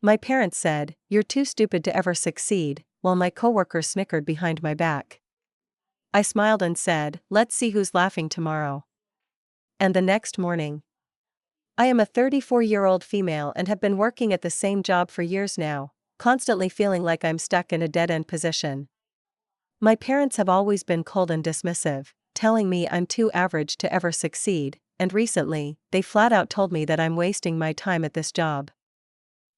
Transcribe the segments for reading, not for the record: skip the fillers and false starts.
My parents said, "You're too stupid to ever succeed," while my coworkers snickered behind my back. I smiled and said, "Let's see who's laughing tomorrow." And the next morning. I am a 34-year-old female and have been working at the same job for years now, constantly feeling like I'm stuck in a dead-end position. My parents have always been cold and dismissive, telling me I'm too average to ever succeed, and recently, they flat out told me that I'm wasting my time at this job.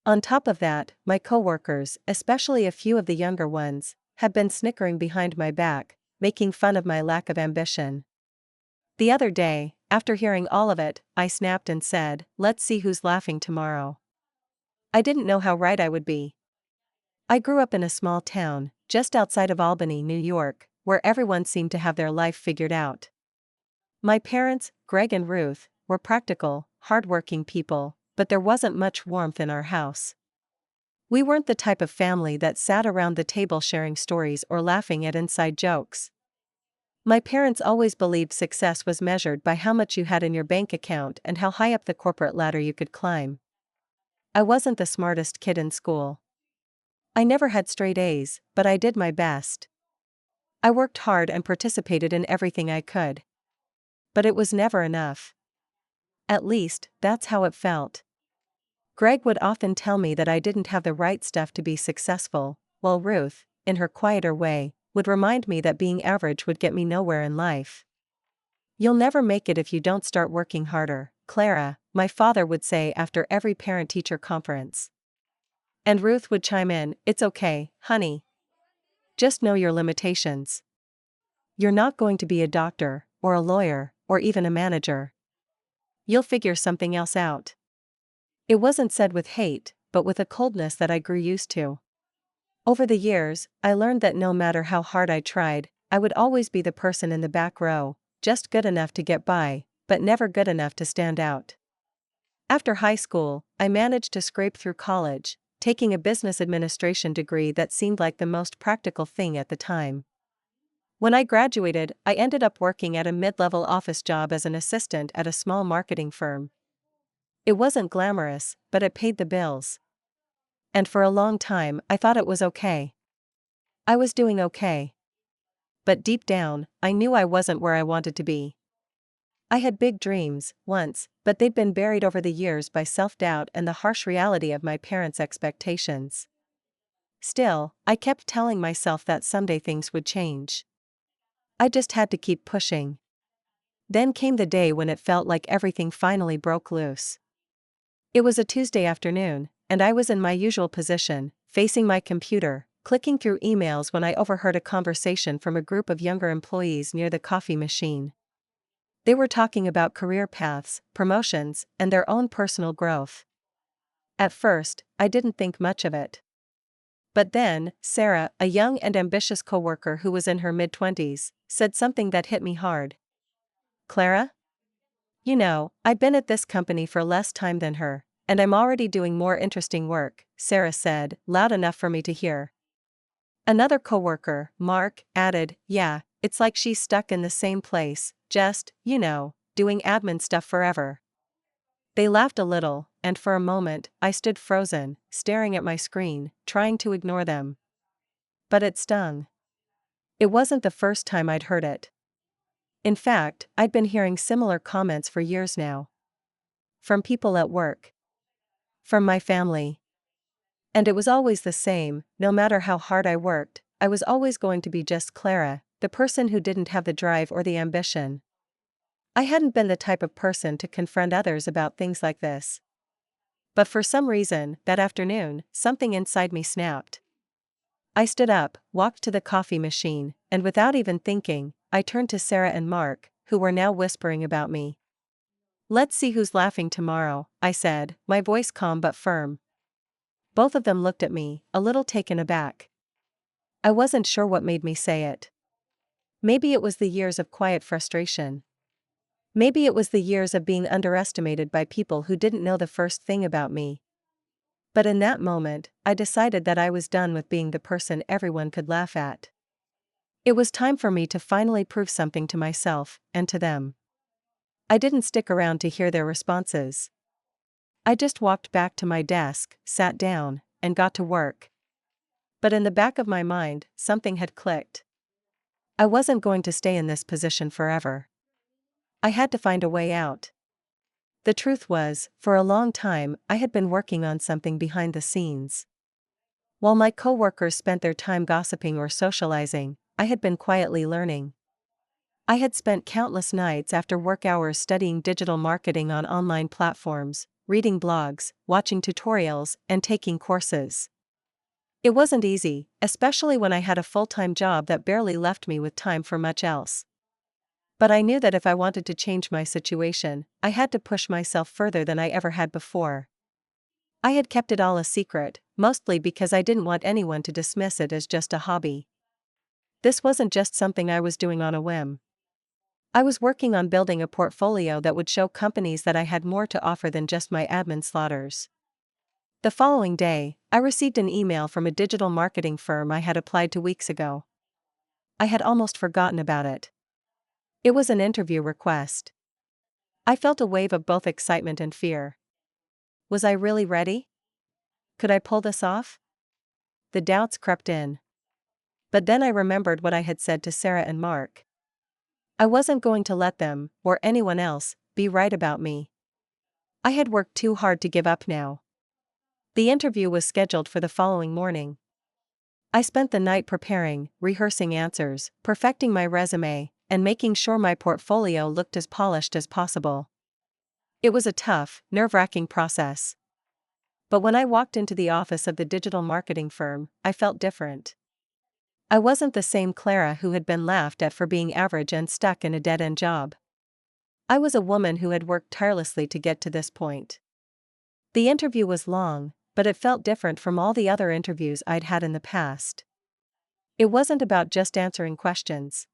On top of that, my coworkers, especially a few of the younger ones, have been snickering behind my back, making fun of my lack of ambition. The other day, after hearing all of it, I snapped and said, "Let's see who's laughing tomorrow." I didn't know how right I would be. I grew up in a small town, just outside of Albany, New York, where everyone seemed to have their life figured out. My parents, Greg and Ruth, were practical, hardworking people, but there wasn't much warmth in our house. We weren't the type of family that sat around the table sharing stories or laughing at inside jokes. My parents always believed success was measured by how much you had in your bank account and how high up the corporate ladder you could climb. I wasn't the smartest kid in school. I never had straight A's, but I did my best. I worked hard and participated in everything I could. But it was never enough. At least, that's how it felt. Greg would often tell me that I didn't have the right stuff to be successful, while Ruth, in her quieter way, would remind me that being average would get me nowhere in life. "You'll never make it if you don't start working harder, Clara," my father would say after every parent-teacher conference. And Ruth would chime in, "It's okay, honey. Just know your limitations. You're not going to be a doctor, or a lawyer, or even a manager. You'll figure something else out." It wasn't said with hate, but with a coldness that I grew used to. Over the years, I learned that no matter how hard I tried, I would always be the person in the back row, just good enough to get by, but never good enough to stand out. After high school, I managed to scrape through college, taking a business administration degree that seemed like the most practical thing at the time. When I graduated, I ended up working at a mid-level office job as an assistant at a small marketing firm. It wasn't glamorous, but it paid the bills. And for a long time, I thought it was okay. I was doing okay. But deep down, I knew I wasn't where I wanted to be. I had big dreams, once, but they'd been buried over the years by self-doubt and the harsh reality of my parents' expectations. Still, I kept telling myself that someday things would change. I just had to keep pushing. Then came the day when it felt like everything finally broke loose. It was a Tuesday afternoon, and I was in my usual position, facing my computer, clicking through emails when I overheard a conversation from a group of younger employees near the coffee machine. They were talking about career paths, promotions, and their own personal growth. At first, I didn't think much of it. But then, Sarah, a young and ambitious coworker who was in her mid-20s, said something that hit me hard. "Clara? You know, I've been at this company for less time than her, and I'm already doing more interesting work," Sarah said, loud enough for me to hear. Another coworker, Mark, added, "Yeah, it's like she's stuck in the same place, just, doing admin stuff forever." They laughed a little, and for a moment, I stood frozen, staring at my screen, trying to ignore them. But it stung. It wasn't the first time I'd heard it. In fact, I'd been hearing similar comments for years now. From people at work. From my family. And it was always the same: no matter how hard I worked, I was always going to be just Clara, the person who didn't have the drive or the ambition. I hadn't been the type of person to confront others about things like this. But for some reason, that afternoon, something inside me snapped. I stood up, walked to the coffee machine, and without even thinking, I turned to Sarah and Mark, who were now whispering about me. "Let's see who's laughing tomorrow," I said, my voice calm but firm. Both of them looked at me, a little taken aback. I wasn't sure what made me say it. Maybe it was the years of quiet frustration. Maybe it was the years of being underestimated by people who didn't know the first thing about me. But in that moment, I decided that I was done with being the person everyone could laugh at. It was time for me to finally prove something to myself, and to them. I didn't stick around to hear their responses. I just walked back to my desk, sat down, and got to work. But in the back of my mind, something had clicked. I wasn't going to stay in this position forever. I had to find a way out. The truth was, for a long time, I had been working on something behind the scenes. While my coworkers spent their time gossiping or socializing, I had been quietly learning. I had spent countless nights after work hours studying digital marketing on online platforms, reading blogs, watching tutorials, and taking courses. It wasn't easy, especially when I had a full-time job that barely left me with time for much else. But I knew that if I wanted to change my situation, I had to push myself further than I ever had before. I had kept it all a secret, mostly because I didn't want anyone to dismiss it as just a hobby. This wasn't just something I was doing on a whim. I was working on building a portfolio that would show companies that I had more to offer than just my admin slaughters. The following day, I received an email from a digital marketing firm I had applied to weeks ago. I had almost forgotten about it. It was an interview request. I felt a wave of both excitement and fear. Was I really ready? Could I pull this off? The doubts crept in. But then I remembered what I had said to Sarah and Mark. I wasn't going to let them, or anyone else, be right about me. I had worked too hard to give up now. The interview was scheduled for the following morning. I spent the night preparing, rehearsing answers, perfecting my resume, and making sure my portfolio looked as polished as possible. It was a tough, nerve-wracking process. But when I walked into the office of the digital marketing firm, I felt different. I wasn't the same Clara who had been laughed at for being average and stuck in a dead-end job. I was a woman who had worked tirelessly to get to this point. The interview was long, but it felt different from all the other interviews I'd had in the past. It wasn't about just answering questions.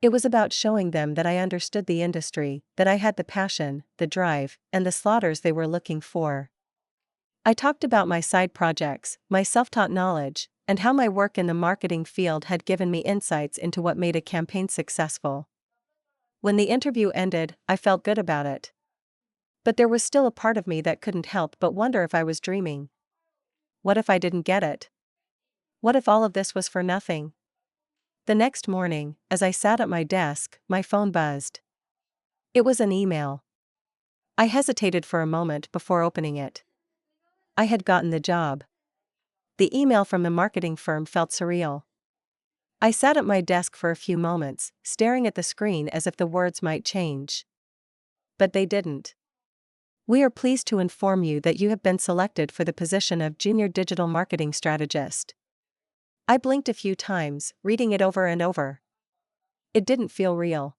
It was about showing them that I understood the industry, that I had the passion, the drive, and the slaughters they were looking for. I talked about my side projects, my self-taught knowledge, and how my work in the marketing field had given me insights into what made a campaign successful. When the interview ended, I felt good about it. But there was still a part of me that couldn't help but wonder if I was dreaming. What if I didn't get it? What if all of this was for nothing? The next morning, as I sat at my desk, my phone buzzed. It was an email. I hesitated for a moment before opening it. I had gotten the job. The email from the marketing firm felt surreal. I sat at my desk for a few moments, staring at the screen as if the words might change. But they didn't. We are pleased to inform you that you have been selected for the position of Junior Digital Marketing Strategist. I blinked a few times, reading it over and over. It didn't feel real.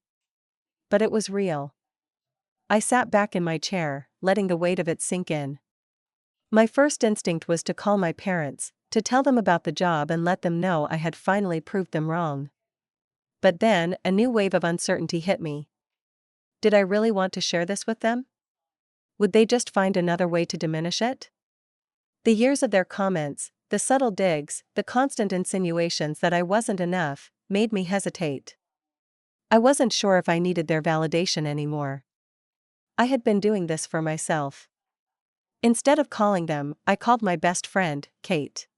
But it was real. I sat back in my chair, letting the weight of it sink in. My first instinct was to call my parents, to tell them about the job and let them know I had finally proved them wrong. But then, a new wave of uncertainty hit me. Did I really want to share this with them? Would they just find another way to diminish it? The years of their comments, the subtle digs, the constant insinuations that I wasn't enough, made me hesitate. I wasn't sure if I needed their validation anymore. I had been doing this for myself. Instead of calling them, I called my best friend, Kate.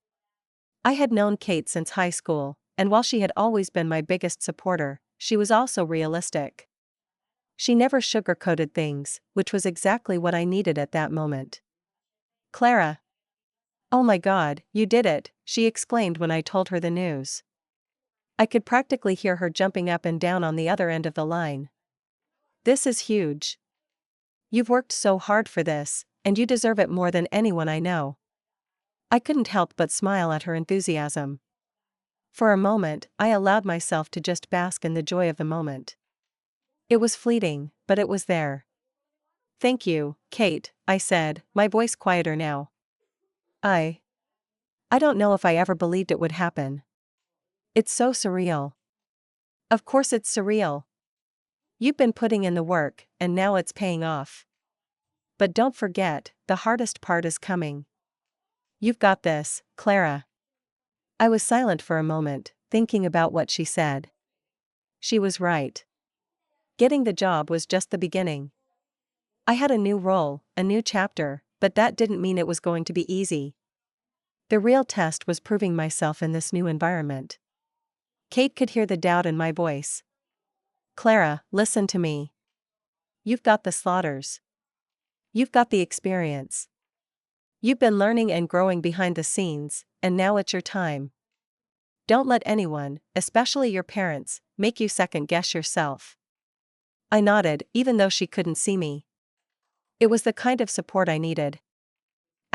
I had known Kate since high school, and while she had always been my biggest supporter, she was also realistic. She never sugarcoated things, which was exactly what I needed at that moment. Clara. Oh my God, you did it, she exclaimed when I told her the news. I could practically hear her jumping up and down on the other end of the line. This is huge. You've worked so hard for this, and you deserve it more than anyone I know. I couldn't help but smile at her enthusiasm. For a moment, I allowed myself to just bask in the joy of the moment. It was fleeting, but it was there. Thank you, Kate, I said, my voice quieter now. I don't know if I ever believed it would happen. It's so surreal. Of course it's surreal. You've been putting in the work, and now it's paying off. But don't forget, the hardest part is coming. You've got this, Clara. I was silent for a moment, thinking about what she said. She was right. Getting the job was just the beginning. I had a new role, a new chapter, but that didn't mean it was going to be easy. The real test was proving myself in this new environment. Kate could hear the doubt in my voice. Clara, listen to me. You've got the slaughters. You've got the experience. You've been learning and growing behind the scenes, and now it's your time. Don't let anyone, especially your parents, make you second-guess yourself. I nodded, even though she couldn't see me. It was the kind of support I needed.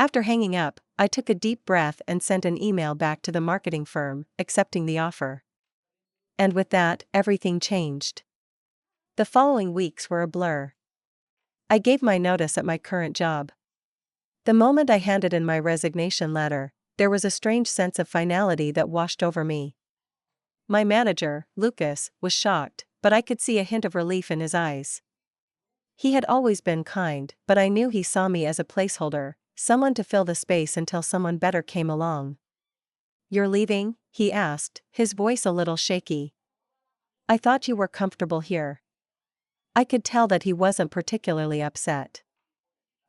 After hanging up, I took a deep breath and sent an email back to the marketing firm, accepting the offer. And with that, everything changed. The following weeks were a blur. I gave my notice at my current job. The moment I handed in my resignation letter, there was a strange sense of finality that washed over me. My manager, Lucas, was shocked, but I could see a hint of relief in his eyes. He had always been kind, but I knew he saw me as a placeholder, someone to fill the space until someone better came along. "You're leaving?" he asked, his voice a little shaky. "I thought you were comfortable here." I could tell that he wasn't particularly upset.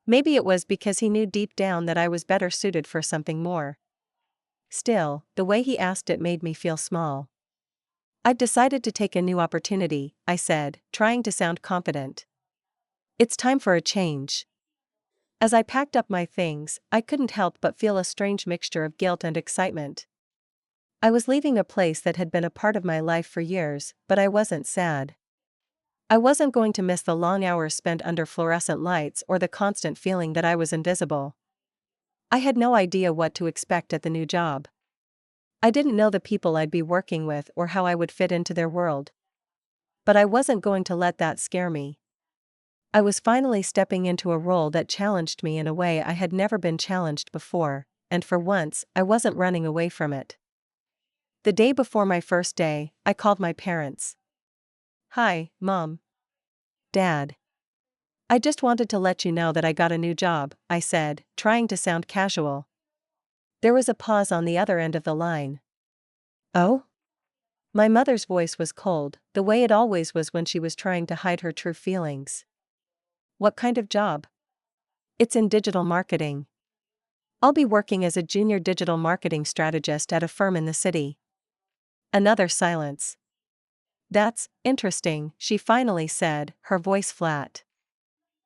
Maybe it was because he knew deep down that I was better suited for something more. Still, the way he asked it made me feel small. "I've decided to take a new opportunity," I said, trying to sound confident. "It's time for a change." As I packed up my things, I couldn't help but feel a strange mixture of guilt and excitement. I was leaving a place that had been a part of my life for years, but I wasn't sad. I wasn't going to miss the long hours spent under fluorescent lights or the constant feeling that I was invisible. I had no idea what to expect at the new job. I didn't know the people I'd be working with or how I would fit into their world. But I wasn't going to let that scare me. I was finally stepping into a role that challenged me in a way I had never been challenged before, and for once, I wasn't running away from it. The day before my first day, I called my parents. "Hi, Mom. Dad. I just wanted to let you know that I got a new job," I said, trying to sound casual. There was a pause on the other end of the line. "Oh?" My mother's voice was cold, the way it always was when she was trying to hide her true feelings. "What kind of job?" "It's in digital marketing. I'll be working as a junior digital marketing strategist at a firm in the city." Another silence. "That's interesting," she finally said, her voice flat.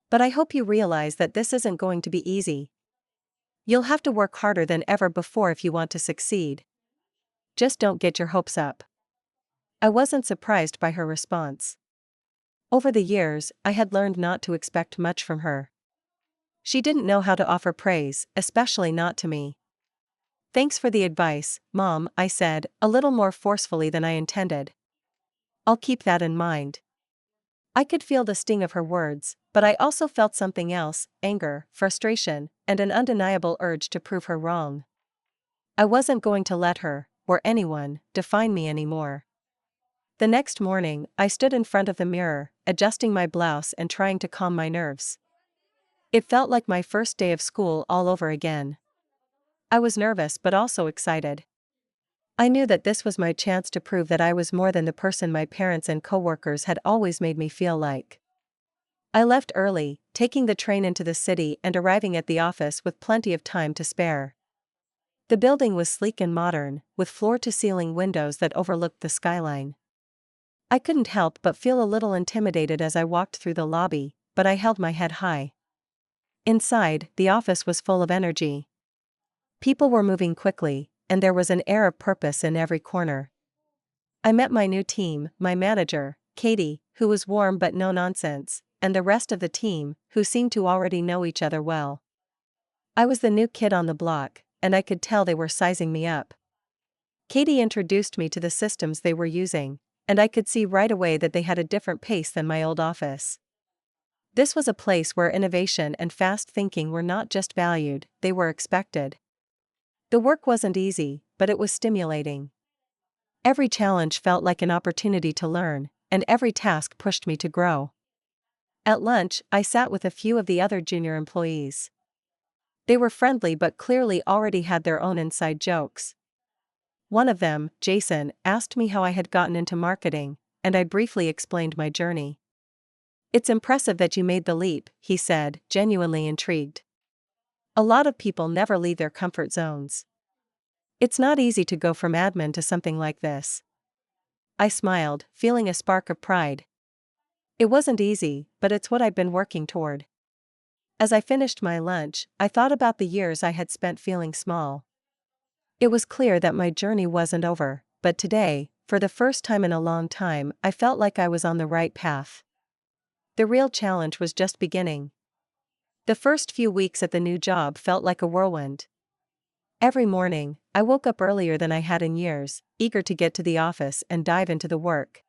"But I hope you realize that this isn't going to be easy. You'll have to work harder than ever before if you want to succeed. Just don't get your hopes up." I wasn't surprised by her response. Over the years, I had learned not to expect much from her. She didn't know how to offer praise, especially not to me. "Thanks for the advice, Mom," I said, a little more forcefully than I intended. "I'll keep that in mind." I could feel the sting of her words, but I also felt something else: anger, frustration, and an undeniable urge to prove her wrong. I wasn't going to let her, or anyone, define me anymore. The next morning, I stood in front of the mirror, adjusting my blouse and trying to calm my nerves. It felt like my first day of school all over again. I was nervous but also excited. I knew that this was my chance to prove that I was more than the person my parents and coworkers had always made me feel like. I left early, taking the train into the city and arriving at the office with plenty of time to spare. The building was sleek and modern, with floor-to-ceiling windows that overlooked the skyline. I couldn't help but feel a little intimidated as I walked through the lobby, but I held my head high. Inside, the office was full of energy. People were moving quickly, and there was an air of purpose in every corner. I met my new team, my manager, Katie, who was warm but no nonsense, and the rest of the team, who seemed to already know each other well. I was the new kid on the block, and I could tell they were sizing me up. Katie introduced me to the systems they were using, and I could see right away that they had a different pace than my old office. This was a place where innovation and fast thinking were not just valued, they were expected. The work wasn't easy, but it was stimulating. Every challenge felt like an opportunity to learn, and every task pushed me to grow. At lunch, I sat with a few of the other junior employees. They were friendly but clearly already had their own inside jokes. One of them, Jason, asked me how I had gotten into marketing, and I briefly explained my journey. It's impressive that you made the leap, he said, genuinely intrigued. A lot of people never leave their comfort zones. It's not easy to go from admin to something like this. I smiled, feeling a spark of pride. It wasn't easy, but it's what I've been working toward. As I finished my lunch, I thought about the years I had spent feeling small. It was clear that my journey wasn't over, but today, for the first time in a long time, I felt like I was on the right path. The real challenge was just beginning. The first few weeks at the new job felt like a whirlwind. Every morning, I woke up earlier than I had in years, eager to get to the office and dive into the work.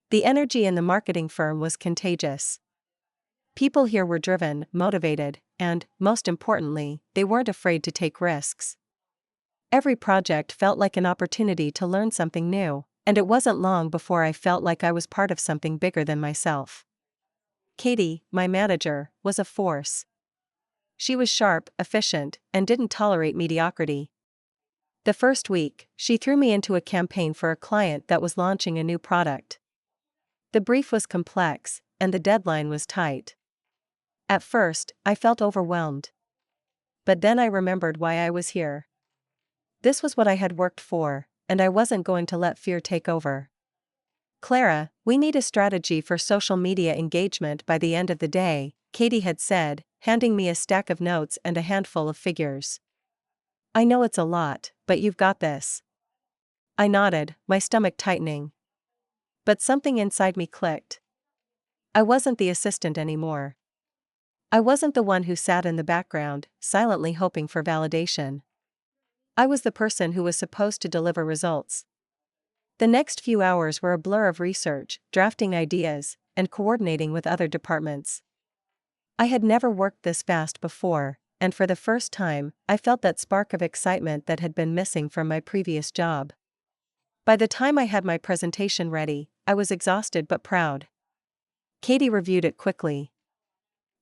The energy in the marketing firm was contagious. People here were driven, motivated, and, most importantly, they weren't afraid to take risks. Every project felt like an opportunity to learn something new, and it wasn't long before I felt like I was part of something bigger than myself. Katie, my manager, was a force. She was sharp, efficient, and didn't tolerate mediocrity. The first week, she threw me into a campaign for a client that was launching a new product. The brief was complex, and the deadline was tight. At first, I felt overwhelmed. But then I remembered why I was here. This was what I had worked for, and I wasn't going to let fear take over. Clara, we need a strategy for social media engagement by the end of the day, Katie had said, handing me a stack of notes and a handful of figures. I know it's a lot, but you've got this. I nodded, my stomach tightening. But something inside me clicked. I wasn't the assistant anymore. I wasn't the one who sat in the background, silently hoping for validation. I was the person who was supposed to deliver results. The next few hours were a blur of research, drafting ideas, and coordinating with other departments. I had never worked this fast before, and for the first time, I felt that spark of excitement that had been missing from my previous job. By the time I had my presentation ready, I was exhausted but proud. Katie reviewed it quickly.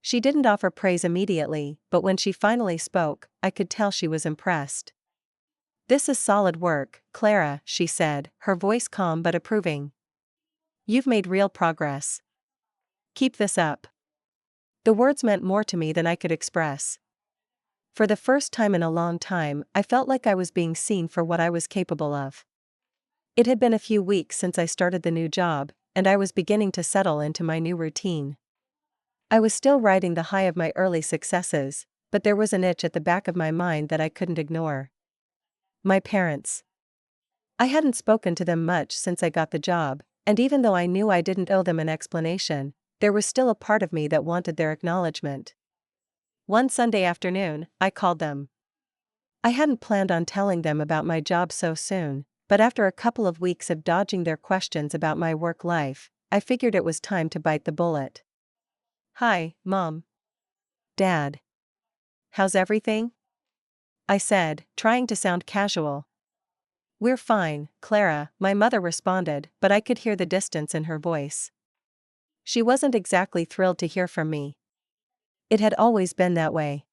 She didn't offer praise immediately, but when she finally spoke, I could tell she was impressed. This is solid work, Clara, she said, her voice calm but approving. You've made real progress. Keep this up. The words meant more to me than I could express. For the first time in a long time, I felt like I was being seen for what I was capable of. It had been a few weeks since I started the new job, and I was beginning to settle into my new routine. I was still riding the high of my early successes, but there was an itch at the back of my mind that I couldn't ignore. My parents. I hadn't spoken to them much since I got the job, and even though I knew I didn't owe them an explanation, there was still a part of me that wanted their acknowledgement. One Sunday afternoon, I called them. I hadn't planned on telling them about my job so soon, but after a couple of weeks of dodging their questions about my work life, I figured it was time to bite the bullet. Hi, Mom. Dad. How's everything? I said, trying to sound casual. We're fine, Clara, my mother responded, but I could hear the distance in her voice. She wasn't exactly thrilled to hear from me. It had always been that way.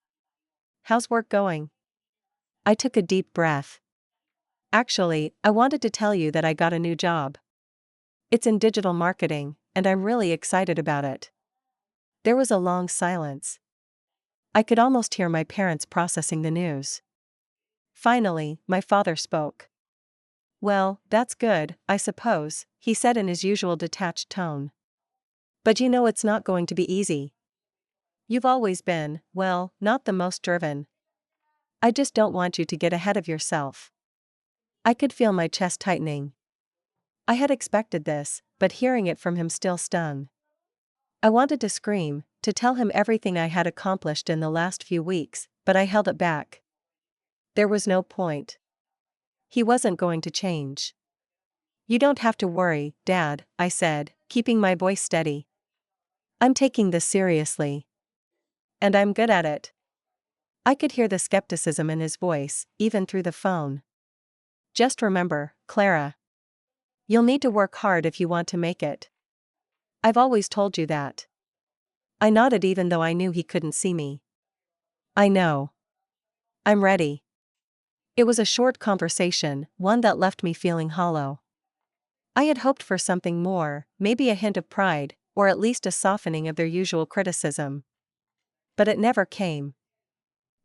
How's work going? I took a deep breath. Actually, I wanted to tell you that I got a new job. It's in digital marketing, and I'm really excited about it. There was a long silence. I could almost hear my parents processing the news. Finally, my father spoke. Well, that's good, I suppose, he said in his usual detached tone. But you know it's not going to be easy. You've always been, well, not the most driven. I just don't want you to get ahead of yourself. I could feel my chest tightening. I had expected this, but hearing it from him still stung. I wanted to scream, to tell him everything I had accomplished in the last few weeks, but I held it back. There was no point. He wasn't going to change. You don't have to worry, Dad, I said, keeping my voice steady. I'm taking this seriously. And I'm good at it. I could hear the skepticism in his voice, even through the phone. Just remember, Clara. You'll need to work hard if you want to make it. I've always told you that. I nodded even though I knew he couldn't see me. I know. I'm ready. It was a short conversation, one that left me feeling hollow. I had hoped for something more, maybe a hint of pride, or at least a softening of their usual criticism. But it never came.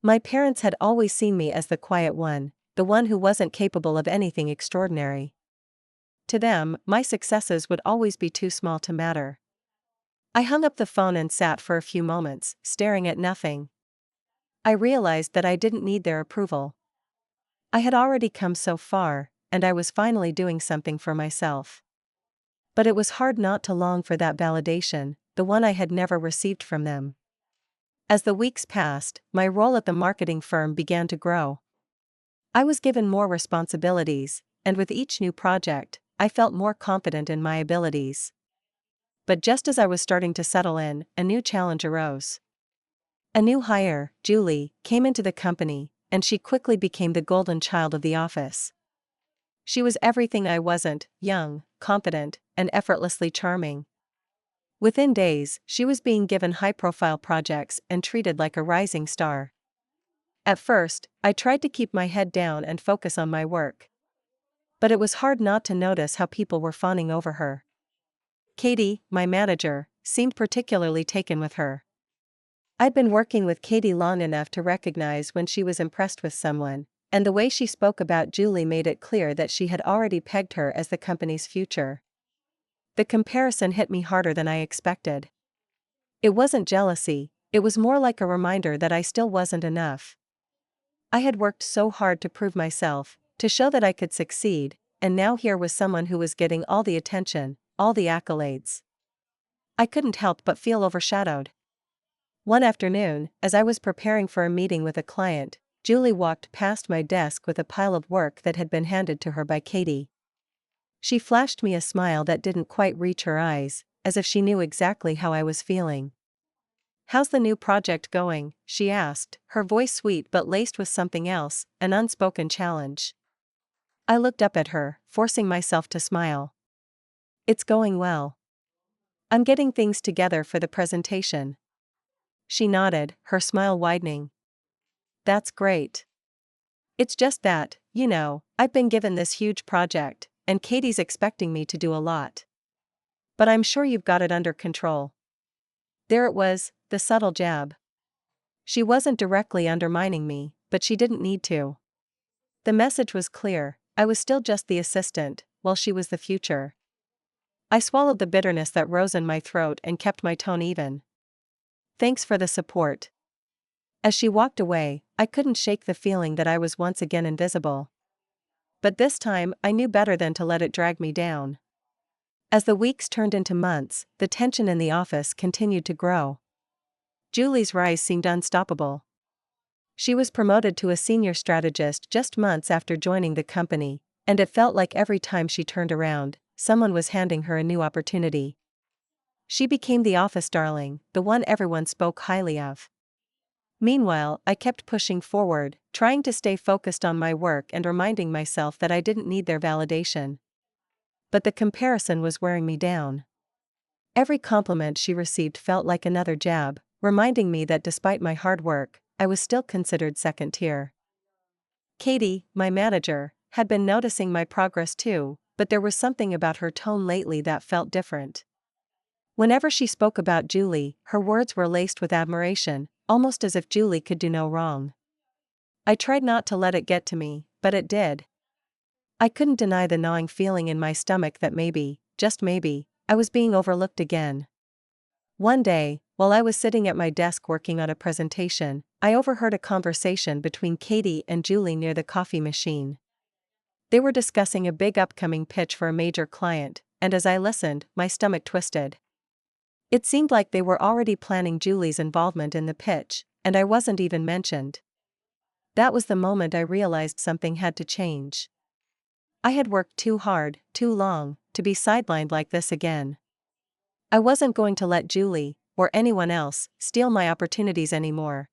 My parents had always seen me as the quiet one, the one who wasn't capable of anything extraordinary. To them, my successes would always be too small to matter. I hung up the phone and sat for a few moments, staring at nothing. I realized that I didn't need their approval. I had already come so far, and I was finally doing something for myself. But it was hard not to long for that validation, the one I had never received from them. As the weeks passed, my role at the marketing firm began to grow. I was given more responsibilities, and with each new project, I felt more confident in my abilities. But just as I was starting to settle in, a new challenge arose. A new hire, Julie, came into the company, and she quickly became the golden child of the office. She was everything I wasn't: young, confident, and effortlessly charming. Within days, she was being given high-profile projects and treated like a rising star. At first, I tried to keep my head down and focus on my work. But it was hard not to notice how people were fawning over her. Katie, my manager, seemed particularly taken with her. I'd been working with Katie long enough to recognize when she was impressed with someone, and the way she spoke about Julie made it clear that she had already pegged her as the company's future. The comparison hit me harder than I expected. It wasn't jealousy, it was more like a reminder that I still wasn't enough. I had worked so hard to prove myself, to show that I could succeed, and now here was someone who was getting all the attention, all the accolades. I couldn't help but feel overshadowed. One afternoon, as I was preparing for a meeting with a client, Julie walked past my desk with a pile of work that had been handed to her by Katie. She flashed me a smile that didn't quite reach her eyes, as if she knew exactly how I was feeling. "How's the new project going?" she asked, her voice sweet but laced with something else, an unspoken challenge. I looked up at her, forcing myself to smile. "It's going well. I'm getting things together for the presentation." She nodded, her smile widening. "That's great. It's just that, I've been given this huge project, and Katie's expecting me to do a lot. But I'm sure you've got it under control." There it was, the subtle jab. She wasn't directly undermining me, but she didn't need to. The message was clear: I was still just the assistant, while she was the future. I swallowed the bitterness that rose in my throat and kept my tone even. "Thanks for the support." As she walked away, I couldn't shake the feeling that I was once again invisible. But this time, I knew better than to let it drag me down. As the weeks turned into months, the tension in the office continued to grow. Julie's rise seemed unstoppable. She was promoted to a senior strategist just months after joining the company, and it felt like every time she turned around, someone was handing her a new opportunity. She became the office darling, the one everyone spoke highly of. Meanwhile, I kept pushing forward, trying to stay focused on my work and reminding myself that I didn't need their validation. But the comparison was wearing me down. Every compliment she received felt like another jab, reminding me that despite my hard work, I was still considered second tier. Katie, my manager, had been noticing my progress too, but there was something about her tone lately that felt different. Whenever she spoke about Julie, her words were laced with admiration, almost as if Julie could do no wrong. I tried not to let it get to me, but it did. I couldn't deny the gnawing feeling in my stomach that maybe, just maybe, I was being overlooked again. One day, while I was sitting at my desk working on a presentation, I overheard a conversation between Katie and Julie near the coffee machine. They were discussing a big upcoming pitch for a major client, and as I listened, my stomach twisted. It seemed like they were already planning Julie's involvement in the pitch, and I wasn't even mentioned. That was the moment I realized something had to change. I had worked too hard, too long, to be sidelined like this again. I wasn't going to let Julie, or anyone else, steal my opportunities anymore.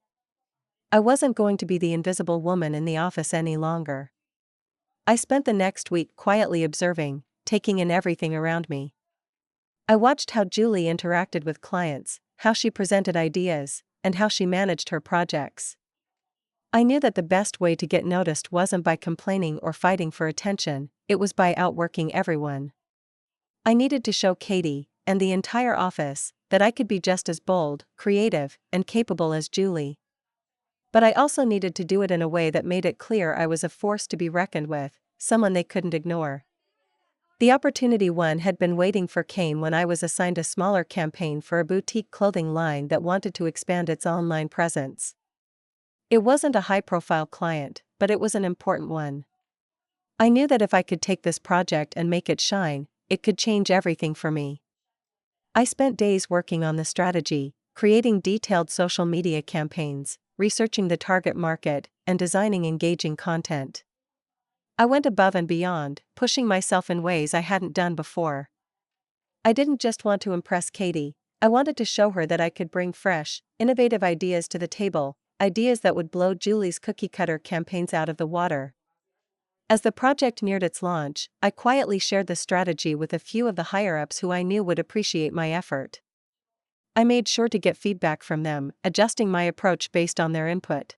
I wasn't going to be the invisible woman in the office any longer. I spent the next week quietly observing, taking in everything around me. I watched how Julie interacted with clients, how she presented ideas, and how she managed her projects. I knew that the best way to get noticed wasn't by complaining or fighting for attention, it was by outworking everyone. I needed to show Katie, and the entire office, that I could be just as bold, creative, and capable as Julie. But I also needed to do it in a way that made it clear I was a force to be reckoned with, someone they couldn't ignore. The opportunity one had been waiting for came when I was assigned a smaller campaign for a boutique clothing line that wanted to expand its online presence. It wasn't a high-profile client, but it was an important one. I knew that if I could take this project and make it shine, it could change everything for me. I spent days working on the strategy, creating detailed social media campaigns, researching the target market, and designing engaging content. I went above and beyond, pushing myself in ways I hadn't done before. I didn't just want to impress Katie, I wanted to show her that I could bring fresh, innovative ideas to the table, ideas that would blow Julie's cookie-cutter campaigns out of the water. As the project neared its launch, I quietly shared the strategy with a few of the higher-ups who I knew would appreciate my effort. I made sure to get feedback from them, adjusting my approach based on their input.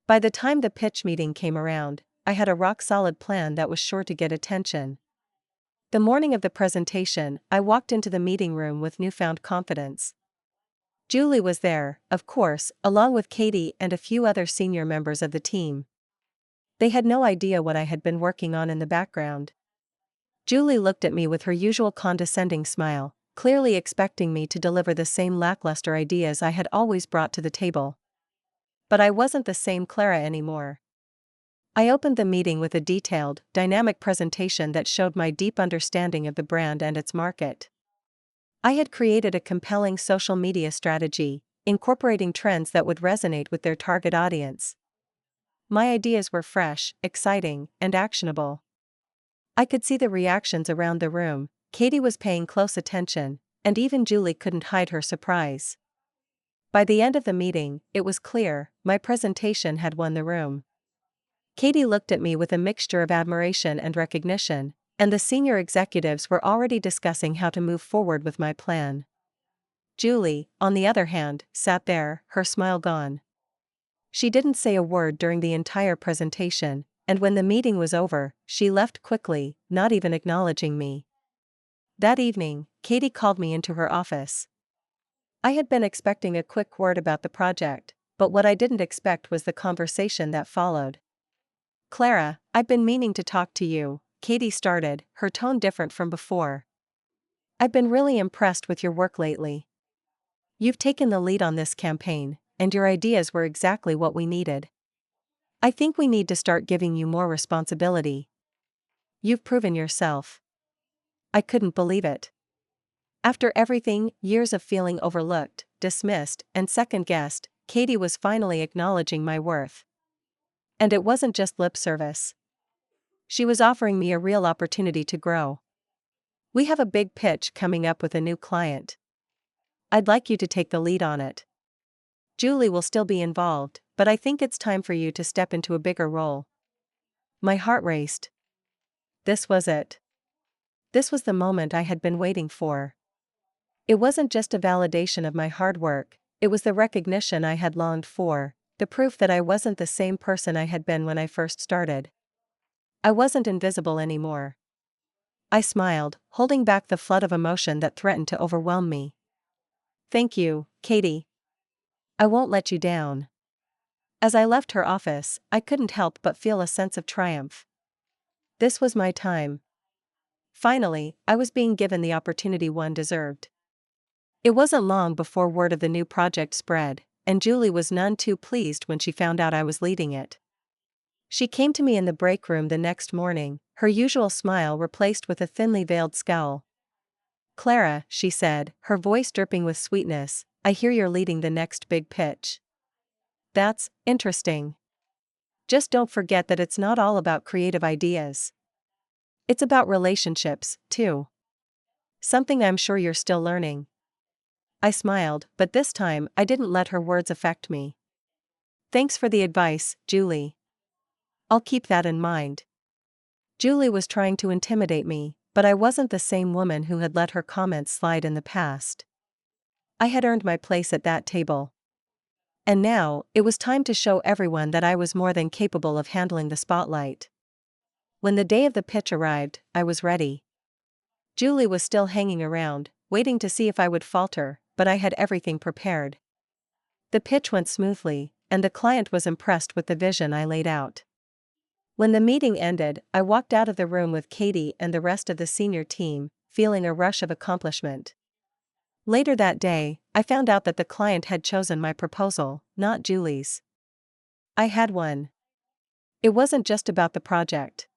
By the time the pitch meeting came around, I had a rock-solid plan that was sure to get attention. The morning of the presentation, I walked into the meeting room with newfound confidence. Julie was there, of course, along with Katie and a few other senior members of the team. They had no idea what I had been working on in the background. Julie looked at me with her usual condescending smile, clearly expecting me to deliver the same lackluster ideas I had always brought to the table. But I wasn't the same Clara anymore. I opened the meeting with a detailed, dynamic presentation that showed my deep understanding of the brand and its market. I had created a compelling social media strategy, incorporating trends that would resonate with their target audience. My ideas were fresh, exciting, and actionable. I could see the reactions around the room. Katie was paying close attention, and even Julie couldn't hide her surprise. By the end of the meeting, it was clear, my presentation had won the room. Katie looked at me with a mixture of admiration and recognition, and the senior executives were already discussing how to move forward with my plan. Julie, on the other hand, sat there, her smile gone. She didn't say a word during the entire presentation, and when the meeting was over, she left quickly, not even acknowledging me. That evening, Katie called me into her office. I had been expecting a quick word about the project, but what I didn't expect was the conversation that followed. "Clara, I've been meaning to talk to you," Katie started, her tone different from before. "I've been really impressed with your work lately. You've taken the lead on this campaign, and your ideas were exactly what we needed. I think we need to start giving you more responsibility. You've proven yourself." I couldn't believe it. After everything, years of feeling overlooked, dismissed, and second-guessed, Katie was finally acknowledging my worth. And it wasn't just lip service. She was offering me a real opportunity to grow. "We have a big pitch coming up with a new client. I'd like you to take the lead on it. Julie will still be involved, but I think it's time for you to step into a bigger role." My heart raced. This was it. This was the moment I had been waiting for. It wasn't just a validation of my hard work, it was the recognition I had longed for, the proof that I wasn't the same person I had been when I first started. I wasn't invisible anymore. I smiled, holding back the flood of emotion that threatened to overwhelm me. "Thank you, Katie. I won't let you down." As I left her office, I couldn't help but feel a sense of triumph. This was my time. Finally, I was being given the opportunity one deserved. It wasn't long before word of the new project spread, and Julie was none too pleased when she found out I was leading it. She came to me in the break room the next morning, her usual smile replaced with a thinly veiled scowl. "Clara," she said, her voice dripping with sweetness, "I hear you're leading the next big pitch. That's interesting. Just don't forget that it's not all about creative ideas. It's about relationships, too. Something I'm sure you're still learning." I smiled, but this time I didn't let her words affect me. "Thanks for the advice, Julie. I'll keep that in mind." Julie was trying to intimidate me, but I wasn't the same woman who had let her comments slide in the past. I had earned my place at that table. And now, it was time to show everyone that I was more than capable of handling the spotlight. When the day of the pitch arrived, I was ready. Julie was still hanging around, waiting to see if I would falter, but I had everything prepared. The pitch went smoothly, and the client was impressed with the vision I laid out. When the meeting ended, I walked out of the room with Katie and the rest of the senior team, feeling a rush of accomplishment. Later that day, I found out that the client had chosen my proposal, not Julie's. I had won. It wasn't just about the project.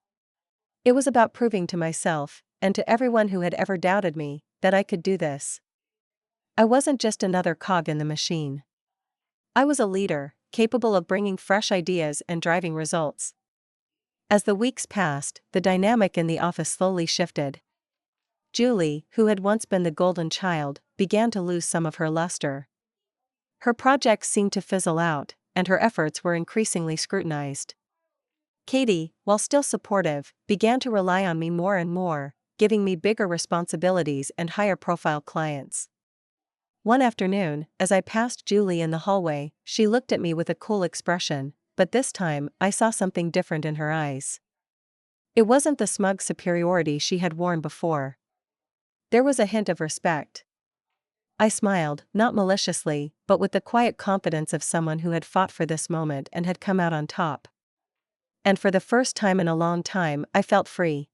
It was about proving to myself, and to everyone who had ever doubted me, that I could do this. I wasn't just another cog in the machine. I was a leader, capable of bringing fresh ideas and driving results. As the weeks passed, the dynamic in the office slowly shifted. Julie, who had once been the golden child, began to lose some of her luster. Her projects seemed to fizzle out, and her efforts were increasingly scrutinized. Katie, while still supportive, began to rely on me more and more, giving me bigger responsibilities and higher-profile clients. One afternoon, as I passed Julie in the hallway, she looked at me with a cool expression, but this time I saw something different in her eyes. It wasn't the smug superiority she had worn before. There was a hint of respect. I smiled, not maliciously, but with the quiet confidence of someone who had fought for this moment and had come out on top. And for the first time in a long time, I felt free.